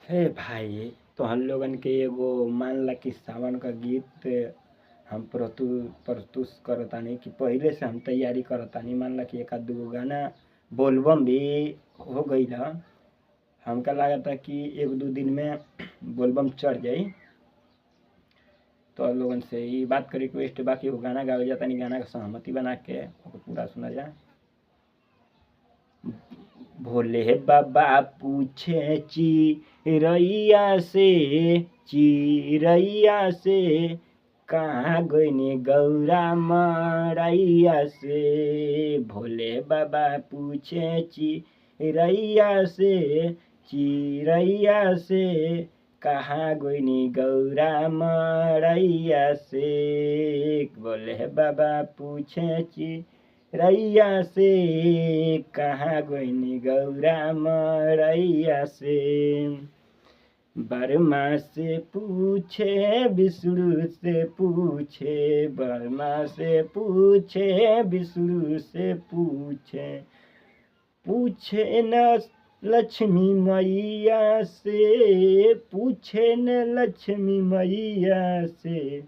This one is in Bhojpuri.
हे भाई, तो हम लोगन के एगो मान ला कि सावन का गीत हम प्रस्तुत करतानी कि पहिले से हम तैयारी करतानी। मान ला कि एक आध दूगो गाना बोलबम भी हो गईल ह। हमका लागता कि एक दो दिन में बोलबम चढ़ जाई। तो आप लोगन से ई बात के रिक्वेस्ट बा कि वो गाना गावे जातानी, गाना का सहमति बना के ओके पूरा सुना जा। भोले बाबा पूछे चिरैया से कहाँ गइनी गौरा मरैया से। भोले बाबा पूछे चिरैया से कहाँ गइनी गौरा मरैया से। भोले बाबा पूछे चिरैया से कहाँ गइनी गौरा मरैया से। बर्मा से पूछे विष्णु से पूछे, बर्मा से पूछे विष्णु से पूछे न लक्ष्मी मैया से, पूछे न लक्ष्मी मैया से।